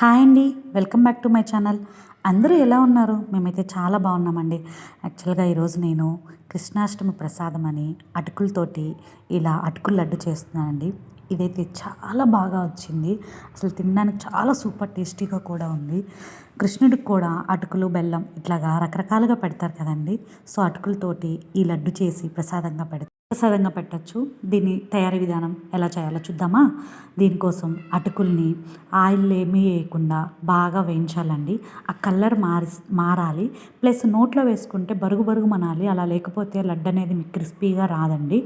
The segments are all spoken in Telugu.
హాయ్ అండి. Welcome back to my channel. అందరూ ఎలా ఉన్నారు? మేమైతే చాలా బాగున్నామండి. యాక్చువల్‌గా ఈరోజు నేను కృష్ణాష్టమి ప్రసాదం అని అటుకులతోటి ఇలా అటుకుల లడ్డు చేస్తున్నానండి. ఇదైతే చాలా బాగా వచ్చింది. అసలు తినడానికి చాలా సూపర్ టేస్టీగా కూడా ఉంది. కృష్ణుడికి కూడా అటుకులు, బెల్లం ఇట్లాగా రకరకాలుగా పెడతారు కదండీ! సో, అటుకులతోటి ఈ లడ్డు చేసి ప్రసాదంగా పెట్టొచ్చు. దీని తయారీ విధానం ఎలా చేయాలో చూద్దామా? దీనికోసం అటుకుల్ని ఆయిల్ ఏమీ వేయకుండా బాగా వేయించాలండి. ఆ కలర్ మారాలి. ప్లస్ నోట్లో వేసుకుంటే బరుగు బరుగు మనాలి. అలా లేకపోతే లడ్డు అనేది మీకు క్రిస్పీగా రాదండి.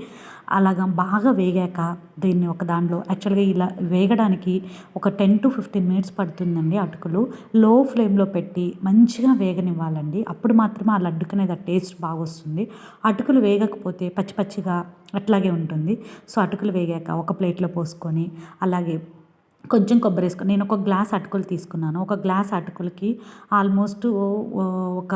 అలాగా బాగా వేగాక దీన్ని ఒక దాంట్లో యాక్చువల్‌గా ఇలా వేగడానికి ఒక 10-15 మినిట్స్ పడుతుందండి అటుకులు. లో ఫ్లేమ్‌లో పెట్టి మంచిగా వేగనివ్వాలండి. అప్పుడు మాత్రమే ఆ లడ్డుకనేది ఆ టేస్ట్ బాగొస్తుంది. అటుకులు వేగకపోతే పచ్చి పచ్చిగా అట్లాగే ఉంటుంది. సో, అటుకులు వేగాక ఒక ప్లేట్‌లో పోసుకొని అలాగే కొంచెం కొబ్బరేసుకొని నేను ఒక గ్లాస్ అటుకులు తీసుకున్నాను. ఒక గ్లాస్ అటుకులకి ఆల్మోస్ట్ ఒక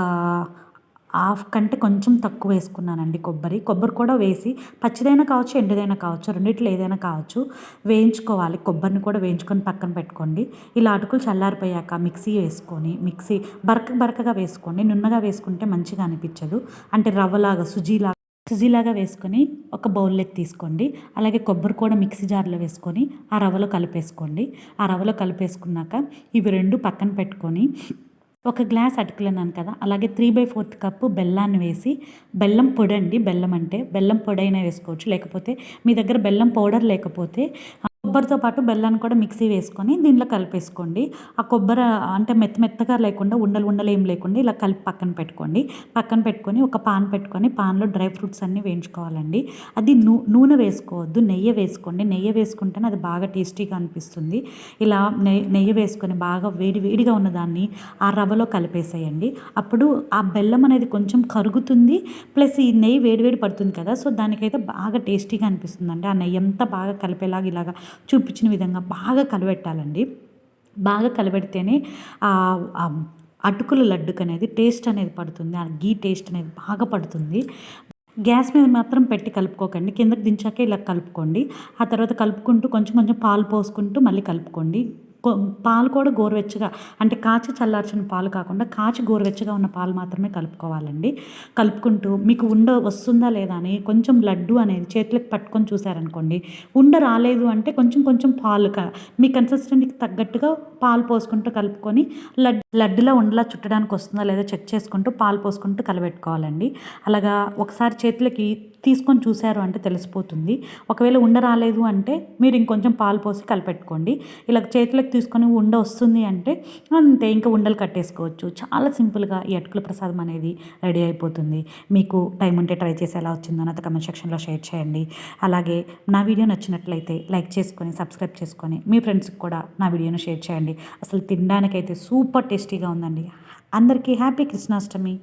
హాఫ్ కంటే కొంచెం తక్కువ వేసుకున్నానండి కొబ్బరి. కొబ్బరి కూడా వేసి పచ్చిదైనా కావచ్చు, ఎండుదైనా కావచ్చు. రెండిట్లో ఏదైనా కావచ్చు. వేయించుకోవాలి. కొబ్బరిని కూడా వేయించుకొని పక్కన పెట్టుకోండి. ఇలా అటుకులు చల్లారిపోయాక మిక్సీ వేసుకొని బరకగా వేసుకోండి. నున్నగా వేసుకుంటే మంచిగా అనిపించదు. అంటే రవ్వలాగా సుజీలాగా వేసుకొని ఒక బౌల్లోకి తీసుకోండి. అలాగే కొబ్బరి కూడా మిక్సీ జార్‌లో వేసుకొని ఆ రవ్వలో కలిపేసుకోండి. ఆ రవ్వలో కలిపేసుకున్నాక ఇవి 2 పక్కన పెట్టుకొని ఒక గ్లాస్ అటుకులన్నాను కదా! అలాగే 3/4 కప్పు బెల్లాన్ని వేసి బెల్లం పొడండి. బెల్లం అంటే బెల్లం పొడైనా వేసుకోవచ్చు. లేకపోతే మీ దగ్గర బెల్లం పౌడర్ లేకపోతే కొబ్బరితో పాటు బెల్లాన్ని కూడా మిక్సీ వేసుకొని దీంట్లో కలిపేసుకోండి. ఆ కొబ్బరి అంటే మెత్తగా లేకుండా ఉండలు ఏం లేకుండా ఇలా కలిపి పక్కన పెట్టుకోండి. పక్కన పెట్టుకొని ఒక పాన్ పెట్టుకొని పాన్‌లో డ్రై ఫ్రూట్స్ అన్నీ వేయించుకోవాలండి. అది నూనె వేసుకోవద్దు. నెయ్యి వేసుకోండి. నెయ్యి వేసుకుంటేనే అది బాగా టేస్టీగా అనిపిస్తుంది. ఇలా నెయ్యి వేసుకొని బాగా వేడిగా ఉన్నదాన్ని ఆ రవ్వలో కలిపేసేయండి. అప్పుడు ఆ బెల్లం అనేది కొంచెం కరుగుతుంది. ప్లస్ ఈ నెయ్యి వేడి పడుతుంది కదా! సో, దానికైతే బాగా టేస్టీగా అనిపిస్తుందండి. ఆ నెయ్యంతా బాగా కలిపేలాగా ఇలాగా చూపించిన విధంగా బాగా కలబెట్టాలండి. బాగా కలబెడితేనే అటుకుల లడ్డుకనేది టేస్ట్ అనేది పడుతుంది. ఆ ఘీ టేస్ట్ అనేది బాగా పడుతుంది. గ్యాస్ మీద మాత్రం పెట్టి కలుపుకోకండి. కిందకి దించాకే ఇలా కలుపుకోండి. ఆ తర్వాత కలుపుకుంటూ కొంచెం పాలు పోసుకుంటూ మళ్ళీ కలుపుకోండి. కొ పాలు కూడా గోరువెచ్చగా అంటే కాచి చల్లార్చిన పాలు కాకుండా కాచి గోరువెచ్చగా ఉన్న పాలు మాత్రమే కలుపుకోవాలండి. కలుపుకుంటూ మీకు వస్తుందా లేదా అని కొంచెం లడ్డు అనేది చేతులకి పట్టుకొని చూసారనుకోండి. రాలేదు అంటే కొంచెం పాలు మీ కన్సిస్టెన్సీకి తగ్గట్టుగా పాలు పోసుకుంటూ కలుపుకొని లడ్డులా ఉండలా చుట్టడానికి వస్తుందా లేదా చెక్ చేసుకుంటూ పాలు పోసుకుంటూ కలబెట్టుకోవాలండి. అలాగా ఒకసారి చేతులకి తీసుకొని చూసారు అంటే తెలిసిపోతుంది. ఒకవేళ రాలేదు అంటే మీరు ఇంకొంచెం పాలు పోసి కలిపెట్టుకోండి. ఇలా చేతులకు తీసుకొని వస్తుంది అంటే అంతే, ఇంకా ఉండలు కట్టేసుకోవచ్చు. చాలా సింపుల్‌గా ఈ అటుకుల ప్రసాదం అనేది రెడీ అయిపోతుంది. మీకు టైం ఉంటే ట్రై చేసి ఎలా వచ్చిందో నాతో కామెంట్ సెక్షన్‌లో షేర్ చేయండి. అలాగే నా వీడియో నచ్చినట్లయితే లైక్ చేసుకొని, సబ్స్క్రైబ్ చేసుకొని మీ ఫ్రెండ్స్‌కి కూడా నా వీడియోని షేర్ చేయండి. అసలు తినడానికైతే సూపర్ టేస్టీగా ఉందండి. అందరికీ హ్యాపీ కృష్ణాష్టమి.